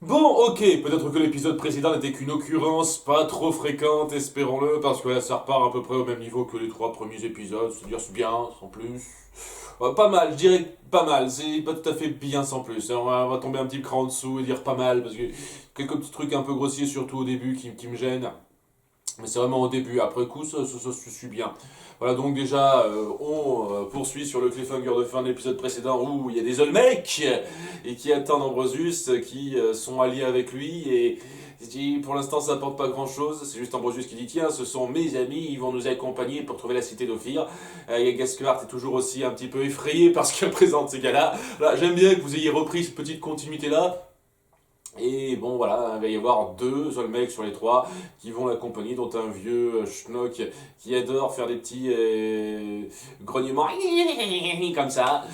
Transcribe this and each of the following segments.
Bon, ok, peut-être que l'épisode précédent n'était qu'une occurrence pas trop fréquente, espérons-le, parce que là ça repart à peu près au même niveau que les trois premiers épisodes, c'est-à-dire c'est bien, sans plus. Pas mal, je dirais pas mal, c'est pas tout à fait bien sans plus. On va tomber un petit cran en dessous et dire pas mal, parce que quelques petits trucs un peu grossiers, surtout au début, qui me gênent. Mais c'est vraiment au début, après coup, ça se suit bien. Voilà, donc déjà, on poursuit sur le cliffhanger de fin de l'épisode précédent où il y a des Olmecs et qui attendent Ambrosius, qui sont alliés avec lui et pour l'instant ça apporte pas grand chose, c'est juste Ambrosius qui dit tiens ce sont mes amis, ils vont nous accompagner pour trouver la cité d'Ophir. Et Gasquard est toujours aussi un petit peu effrayé parce qu'il présente ces gars-là. Là, j'aime bien que vous ayez repris cette petite continuité là. Et bon voilà, il va y avoir deux Olmecs sur les trois qui vont l'accompagner, dont un vieux schnock qui adore faire des petits grognements comme ça.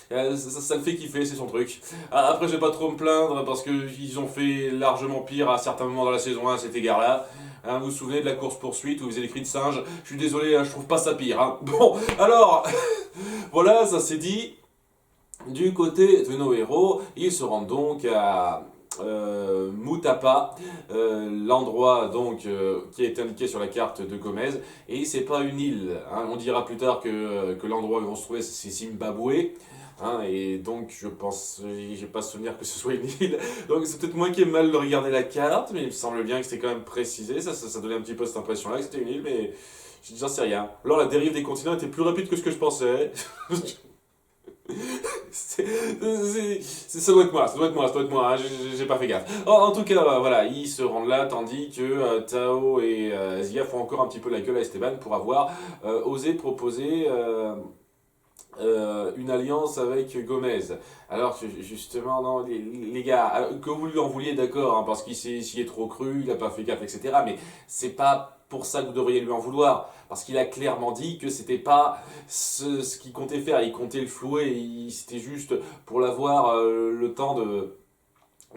Ça le fait kiffer, c'est son truc. Après, je vais pas trop me plaindre parce qu'ils ont fait largement pire à certains moments dans la saison 1 à cet égard-là. Hein, vous vous souvenez de la course-poursuite où ils faisaient des cris de singe? Je suis désolé, hein, je trouve pas ça pire. Hein. Bon, alors, voilà, ça c'est dit. Du côté de nos héros, ils se rendent donc à Mutapa, l'endroit donc qui est indiqué sur la carte de Gomez, et c'est pas une île. Hein. On dira plus tard que l'endroit où ils vont se trouver c'est Zimbabwe. Hein, et donc je pense, j'ai pas souvenir que ce soit une île. Donc c'est peut-être moi qui ai mal regardé la carte, mais il me semble bien que c'était quand même précisé. Ça donnait un petit peu cette impression-là que c'était une île, mais j'en sais rien. Alors la dérive des continents était plus rapide que ce que je pensais. Ça doit être moi, ça doit être moi, ça doit être moi, hein, j'ai pas fait gaffe. En tout cas, voilà, ils se rendent là, tandis que Tao et Zia font encore un petit peu la gueule à Esteban pour avoir osé proposer une alliance avec Gomez. Alors que justement, non, les gars, que vous lui en vouliez, d'accord, hein, parce qu'il s'y est trop cru, il a pas fait gaffe, etc. Mais c'est pas pour ça que vous devriez lui en vouloir, parce qu'il a clairement dit que c'était pas ce qu'il comptait faire, il comptait le flouer, c'était juste pour l'avoir le temps de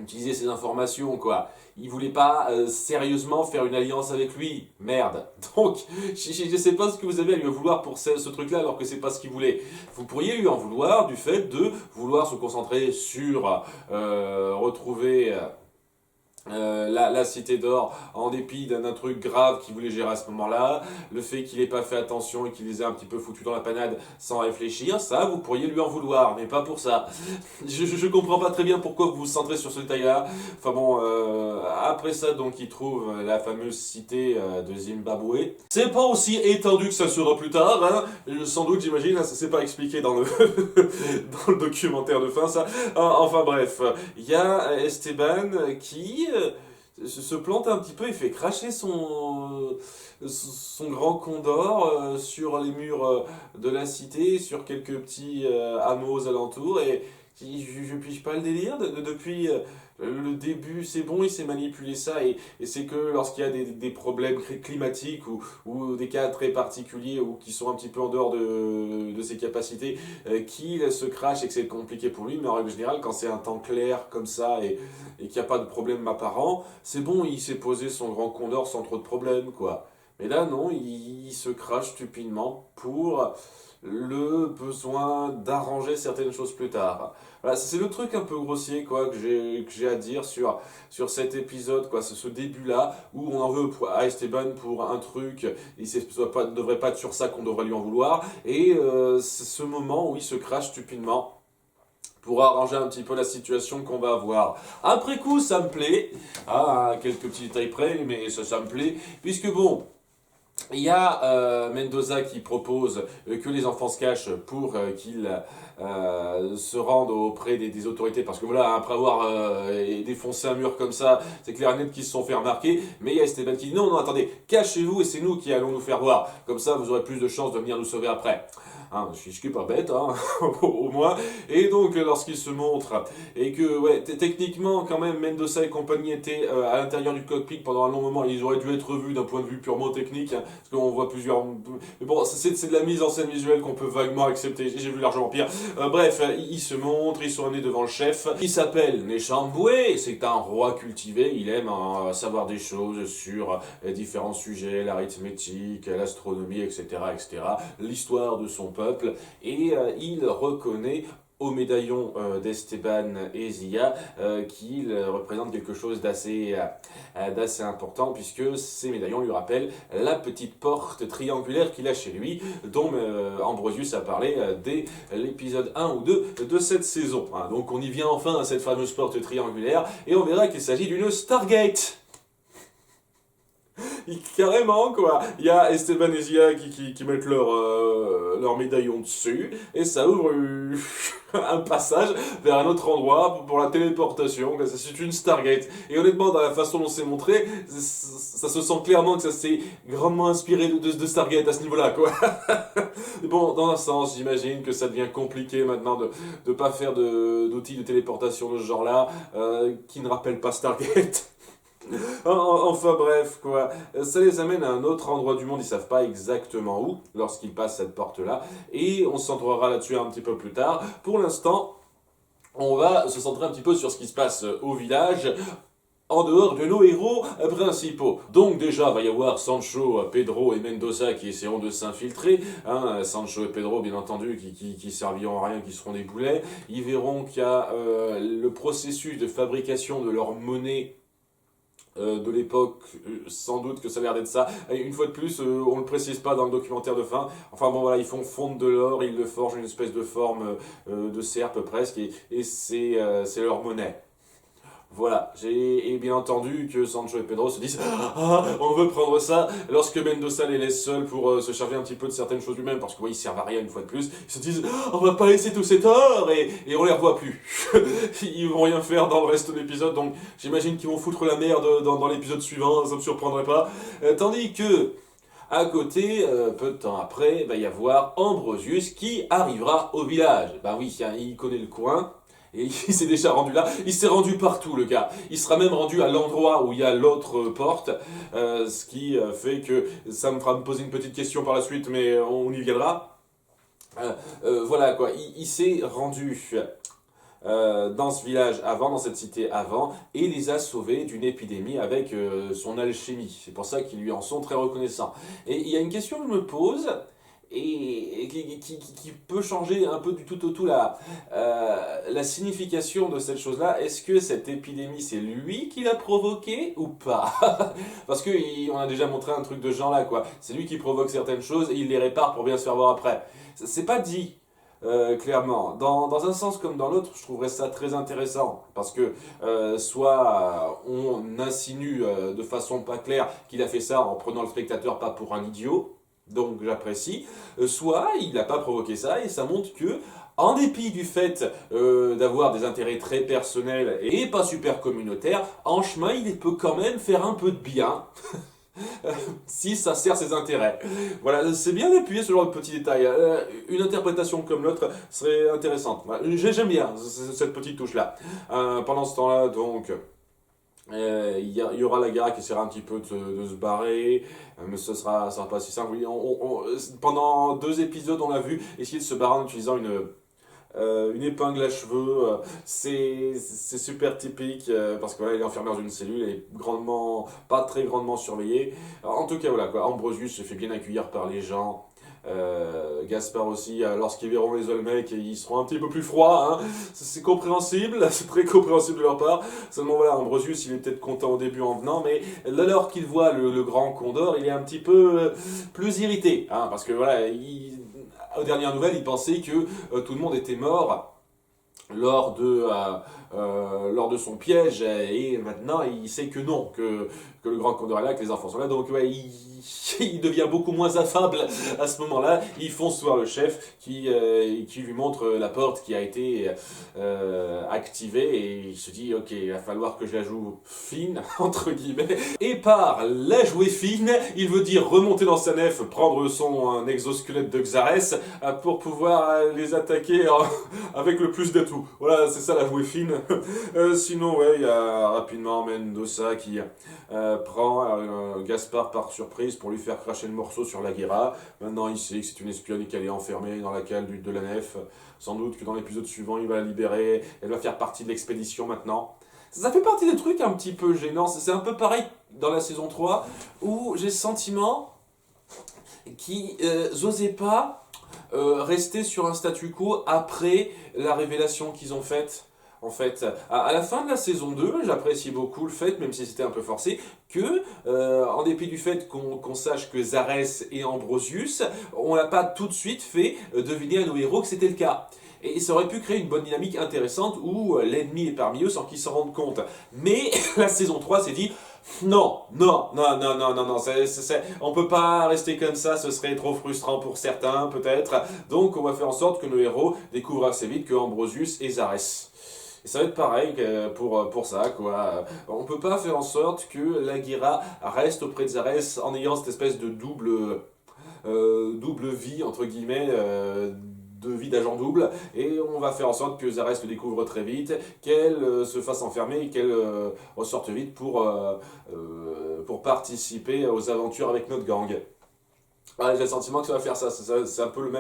utiliser ses informations, quoi. Il voulait pas sérieusement faire une alliance avec lui. Merde. Donc, je sais pas ce que vous avez à lui en vouloir pour ce truc-là, alors que c'est pas ce qu'il voulait. Vous pourriez lui en vouloir du fait de vouloir se concentrer sur retrouver la cité d'or en dépit d'un truc grave qu'il voulait gérer à ce moment-là, le fait qu'il ait pas fait attention et qu'il les ait un petit peu foutus dans la panade sans réfléchir, ça vous pourriez lui en vouloir, mais pas pour ça. Je comprends pas très bien pourquoi vous vous centrez sur ce détail-là. Enfin bon, après ça donc il trouve la fameuse cité de Zimbabwe. C'est pas aussi étendu que ça sera plus tard, hein. Sans doute j'imagine, ça c'est pas expliqué dans le dans le documentaire de fin ça. Enfin bref, il y a Esteban qui se plante un petit peu et fait cracher son grand condor sur les murs de la cité, sur quelques petits hameaux aux alentours. Et je pige pas le délire. Depuis le début, c'est bon, il sait manipuler ça. Et c'est que lorsqu'il y a des problèmes climatiques ou des cas très particuliers ou qui sont un petit peu en dehors de ses capacités, qu'il se crache et que c'est compliqué pour lui. Mais en règle générale, quand c'est un temps clair comme ça et qu'il n'y a pas de problème apparent, c'est bon, il s'est posé son grand condor sans trop de problèmes, quoi. Mais là, non, il se crache stupidement pour le besoin d'arranger certaines choses plus tard. Voilà, c'est le truc un peu grossier quoi que j'ai à dire sur cet épisode quoi, c'est ce début là où on en veut à Esteban pour un truc, il ne devrait pas être sur ça qu'on devrait lui en vouloir et c'est ce moment où il se crache stupidement pour arranger un petit peu la situation qu'on va avoir. Après coup, ça me plaît, à quelques petits détails près, mais ça me plaît, puisque bon, il y a Mendoza qui propose que les enfants se cachent pour qu'ils se rendent auprès des autorités parce que voilà, après avoir défoncé un mur comme ça, c'est clair et net qu'ils se sont fait remarquer. Mais il y a Esteban qui dit non, non, attendez, cachez-vous et c'est nous qui allons nous faire voir. Comme ça, vous aurez plus de chances de venir nous sauver après. Hein, je suis pas bête, hein, au moins. Et donc, lorsqu'il se montre, et que, ouais, techniquement, quand même, Mendoza et compagnie étaient à l'intérieur du cockpit pendant un long moment, ils auraient dû être revus d'un point de vue purement technique, hein, parce qu'on voit plusieurs... Mais bon, c'est de la mise en scène visuelle qu'on peut vaguement accepter, j'ai vu largement pire. Bref, ils se montrent, ils sont amenés devant le chef. Il s'appelle Nechamboué, c'est un roi cultivé, il aime savoir des choses sur différents sujets, l'arithmétique, l'astronomie, etc., etc., l'histoire de son peuple, et il reconnaît au médaillon d'Esteban et Zia, qu'il représente quelque chose d'assez important, puisque ces médaillons lui rappellent la petite porte triangulaire qu'il a chez lui, dont Ambrosius a parlé dès l'épisode 1 ou 2 de cette saison. Hein, donc on y vient enfin à cette fameuse porte triangulaire, et on verra qu'il s'agit d'une Stargate. Carrément, quoi. Il y a Esteban et Zia qui mettent leur médaillon dessus, et ça ouvre un passage vers un autre endroit pour la téléportation. C'est une Stargate. Et honnêtement, dans la façon dont c'est montré, ça se sent clairement que ça s'est grandement inspiré de Stargate à ce niveau-là, quoi. Bon, dans un sens, j'imagine que ça devient compliqué maintenant de pas faire d'outils de téléportation de ce genre-là, qui ne rappellent pas Stargate. Enfin bref, quoi. Ça les amène à un autre endroit du monde, ils savent pas exactement où, lorsqu'ils passent cette porte-là, et on se centrera là-dessus un petit peu plus tard. Pour l'instant, on va se centrer un petit peu sur ce qui se passe au village, en dehors de nos héros principaux. Donc déjà, il va y avoir Sancho, Pedro et Mendoza qui essaieront de s'infiltrer. Hein, Sancho et Pedro, bien entendu, qui serviront à rien, qui seront des boulets. Ils verront qu'il y a le processus de fabrication de leur monnaie de l'époque, sans doute que ça a l'air d'être ça. Et une fois de plus, on ne le précise pas dans le documentaire de fin. Enfin bon voilà, ils font fondre de l'or, ils le forgent une espèce de forme de serpe presque, et c'est leur monnaie. Voilà, et bien entendu que Sancho et Pedro se disent ah, on veut prendre ça, lorsque Mendoza les laisse seuls pour se charger un petit peu de certaines choses lui-même, parce que ils servent à rien une fois de plus, ils se disent on va pas laisser tout cet or, et on les revoit plus. Ils vont rien faire dans le reste de l'épisode, donc j'imagine qu'ils vont foutre la merde dans l'épisode suivant, ça me surprendrait pas. Tandis que, à côté, peu de temps après, il va y avoir Ambrosius qui arrivera au village. Ben oui, il connaît le coin. Et il s'est déjà rendu là, il s'est rendu partout le gars. Il sera même rendu à l'endroit où il y a l'autre porte, ce qui fait que ça me fera me poser une petite question par la suite, mais on y viendra. Voilà quoi, il s'est rendu dans ce village avant, dans cette cité avant, et les a sauvés d'une épidémie avec son alchimie. C'est pour ça qu'ils lui en sont très reconnaissants. Et il y a une question que je me pose, et qui peut changer un peu du tout au tout la signification de cette chose-là. Est-ce que cette épidémie, c'est lui qui l'a provoquée ou pas? Parce qu'on a déjà montré un truc de ce genre-là, quoi. C'est lui qui provoque certaines choses et il les répare pour bien se faire voir après. C'est pas dit. Clairement. Dans un sens comme dans l'autre, je trouverais ça très intéressant. Parce que soit on insinue de façon pas claire qu'il a fait ça en prenant le spectateur pas pour un idiot, donc j'apprécie, soit il n'a pas provoqué ça et ça montre que, en dépit du fait d'avoir des intérêts très personnels et pas super communautaires, en chemin il peut quand même faire un peu de bien. Si ça sert ses intérêts. Voilà, c'est bien d'appuyer ce genre de petits détails. Une interprétation comme l'autre serait intéressante. Voilà, j'aime bien cette petite touche-là. Pendant ce temps-là, donc, il y aura la Gara qui essaiera un petit peu de se barrer, mais ça sera pas si simple. Oui, pendant 2 épisodes, on l'a vu essayer de se barrer en utilisant une épingle à cheveux. C'est super typique parce que voilà, il est enfermé dans une cellule et pas très grandement surveillé. Alors, en tout cas, voilà quoi. Ambrosius se fait bien accueillir par les gens. Gaspard aussi, lorsqu'ils verront les Olmecs, ils seront un petit peu plus froids, hein. C'est compréhensible, c'est très compréhensible de leur part. Seulement voilà, Ambrosius, il est peut-être content au début en venant, mais alors qu'il voit le grand Condor, il est un petit peu plus irrité, hein, parce que voilà, aux dernières nouvelles, il pensait que tout le monde était mort lors de son piège, et maintenant il sait que non, que le grand Condor est là, que les enfants sont là, donc ouais, il devient beaucoup moins affable à ce moment-là. Il fonce voir le chef qui lui montre la porte qui a été activée, et il se dit ok, il va falloir que je la joue fine, entre guillemets, et par la jouer fine, il veut dire remonter dans sa nef, prendre son exosquelette de Xares pour pouvoir les attaquer avec le plus d'atouts. Voilà, c'est ça la jouer fine. Sinon, ouais, il y a rapidement Mendoza qui prend Gaspard par surprise pour lui faire cracher le morceau sur la Guerra. Maintenant, il sait que c'est une espionne et qu'elle est enfermée dans la cale de la nef. Sans doute que dans l'épisode suivant, il va la libérer. Elle va faire partie de l'expédition maintenant. Ça fait partie des trucs un petit peu gênants. C'est un peu pareil dans la saison 3, où j'ai le sentiment qu'ils n'osaient pas rester sur un statu quo après la révélation qu'ils ont faite. En fait, à la fin de la saison 2, j'apprécie beaucoup le fait, même si c'était un peu forcé, que, en dépit du fait qu'on sache que Zarès et Ambrosius, on n'a pas tout de suite fait deviner à nos héros que c'était le cas. Et ça aurait pu créer une bonne dynamique intéressante où l'ennemi est parmi eux sans qu'ils s'en rendent compte. Mais la saison 3 s'est dit, non, non, non, non, non, non, non, on peut pas rester comme ça, ce serait trop frustrant pour certains peut-être. Donc on va faire en sorte que nos héros découvrent assez vite que Ambrosius et Zarès. Et ça va être pareil pour ça, quoi. On peut pas faire en sorte que Laguira reste auprès de Zarès en ayant cette espèce de double vie, entre guillemets, de vie d'agent double, et on va faire en sorte que Zarès le découvre très vite, qu'elle se fasse enfermer et qu'elle ressorte vite pour participer aux aventures avec notre gang. Ouais, j'ai le sentiment que ça va faire ça, c'est un peu le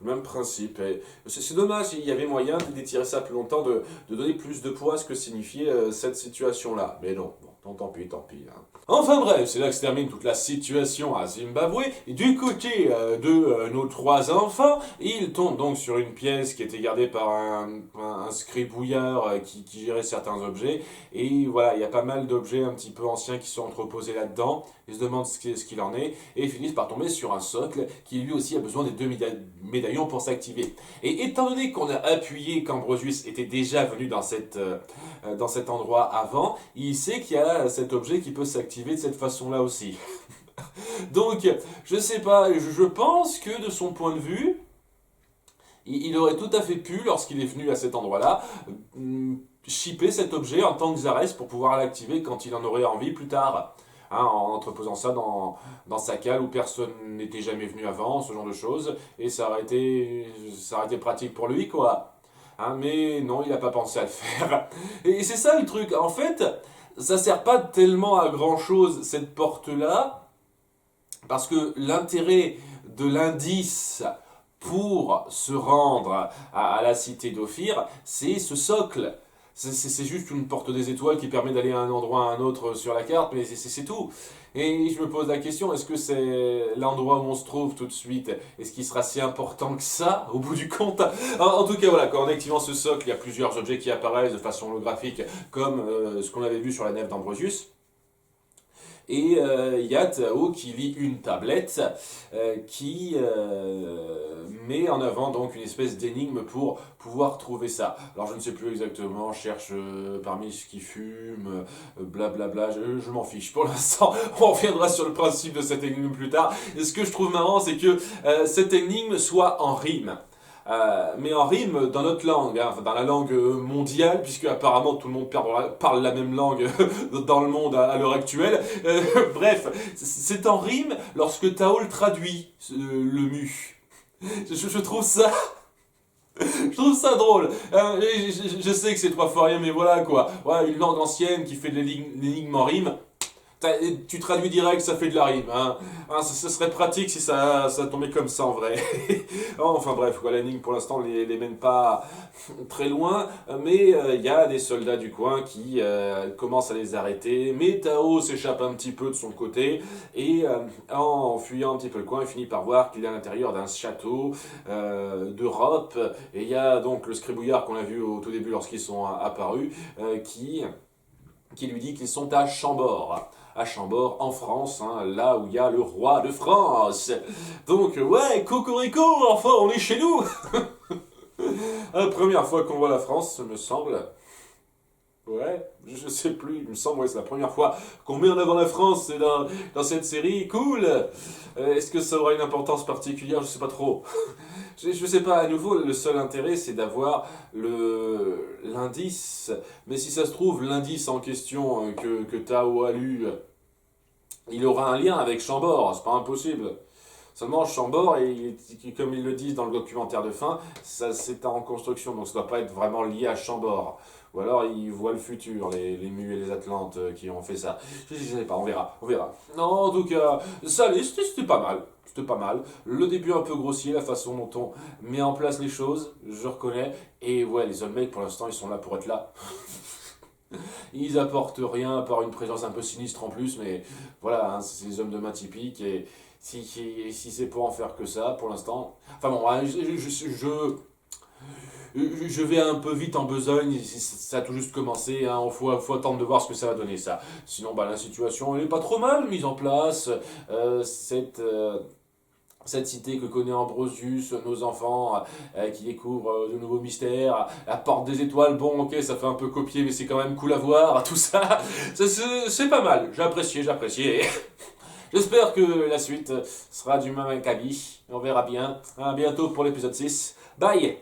même principe. Et c'est dommage, il y avait moyen d'étirer ça plus longtemps, de donner plus de poids à ce que signifiait cette situation-là. Mais non, bon, tant pis, tant pis. Hein. Enfin bref, c'est là que se termine toute la situation à Zimbabwe. Et du côté de nos trois enfants, ils tombent donc sur une pièce qui était gardée par un scribouilleur qui gérait certains objets. Et voilà, il y a pas mal d'objets un petit peu anciens qui sont entreposés là-dedans. Ils se demandent ce qu'il en est et ils finissent par tomber sur un socle qui lui aussi a besoin des deux médaillons pour s'activer. Et étant donné qu'on a appuyé qu'Ambrosius était déjà venu dans cet endroit avant, il sait qu'il y a cet objet qui peut s'activer de cette façon-là aussi. Donc, je sais pas, je pense que de son point de vue, il aurait tout à fait pu, lorsqu'il est venu à cet endroit-là, shipper cet objet en tant que Zarès pour pouvoir l'activer quand il en aurait envie plus tard. Hein, en entreposant ça dans sa cale où personne n'était jamais venu avant, ce genre de choses, et ça aurait été pratique pour lui, quoi. Hein, mais non, il n'a pas pensé à le faire. Et c'est ça le truc, en fait, ça sert pas tellement à grand chose cette porte-là, parce que l'intérêt de l'indice pour se rendre à la cité d'Ophir, c'est ce socle. C'est juste une porte des étoiles qui permet d'aller à un endroit à un autre sur la carte, mais c'est tout. Et je me pose la question, est-ce que c'est l'endroit où on se trouve tout de suite? Est-ce qu'il sera si important que ça, au bout du compte? En tout cas, voilà, en activant ce socle, il y a plusieurs objets qui apparaissent de façon holographique, comme ce qu'on avait vu sur la nef d'Ambrosius. Et il y a Tao qui lit une tablette qui met en avant donc une espèce d'énigme pour pouvoir trouver ça. Alors je ne sais plus exactement, je cherche parmi ce qui fume, blablabla, je m'en fiche. Pour l'instant, on reviendra sur le principe de cette énigme plus tard. Et ce que je trouve marrant, c'est que cette énigme soit en rime. Mais en rime dans notre langue, hein, dans la langue mondiale, puisque apparemment tout le monde parle la même langue dans le monde à l'heure actuelle. Bref, c'est en rime lorsque Tao le traduit, le mu. Je trouve ça... Je trouve ça drôle. Je sais que c'est trois fois rien, mais voilà quoi. Voilà, une langue ancienne qui fait de l'énigme en rime. Tu traduis direct, ça fait de la rime. Hein. Ce serait pratique si ça tombait comme ça en vrai. Enfin bref, quoi, l'énigme pour l'instant les mène pas très loin, mais il y a des soldats du coin qui commencent à les arrêter. Mais Tao s'échappe un petit peu de son côté et en fuyant un petit peu le coin, il finit par voir qu'il est à l'intérieur d'un château d'Europe. Et il y a donc le scribouillard qu'on a vu au tout début lorsqu'ils sont apparus qui lui dit qu'ils sont à Chambord. À Chambord, en France, hein, là où il y a le roi de France. Donc, ouais, cocorico, enfin, on est chez nous. La première fois qu'on voit la France, me semble. Ouais, je sais plus, il me semble, ouais, c'est la première fois qu'on met en avant la France dans cette série. Cool. Est-ce que ça aura une importance particulière? Je sais pas trop. Je sais pas, à nouveau, le seul intérêt, c'est d'avoir l'indice. Mais si ça se trouve, l'indice en question que Tao a lu, il aura un lien avec Chambord, c'est pas impossible. Seulement, Chambord, comme ils le disent dans le documentaire de fin, c'est en construction, donc ça doit pas être vraiment lié à Chambord. Ou alors, ils voient le futur, les Mus et les Atlantes qui ont fait ça. Je sais pas, on verra. Non, en tout cas, ça allait, c'était pas mal. C'était pas mal. Le début un peu grossier, la façon dont on met en place les choses, je reconnais. Et ouais, les Olmecs, pour l'instant, ils sont là pour être là. Ils apportent rien à part une présence un peu sinistre en plus, mais voilà, hein, c'est les hommes de main typiques, et si c'est pour en faire que ça, pour l'instant... Enfin bon, ouais, je vais un peu vite en besogne, ça a tout juste commencé, hein, faut attendre de voir ce que ça va donner ça. Sinon, bah, la situation, elle est pas trop mal mise en place, euh, cette... euh, cette cité que connaît Ambrosius, nos enfants qui découvrent de nouveaux mystères, la porte des étoiles, bon ok ça fait un peu copier mais c'est quand même cool à voir, tout ça, c'est pas mal, j'ai apprécié, j'ai apprécié. J'espère que la suite sera du même acabit, on verra bien. À bientôt pour l'épisode 6, bye.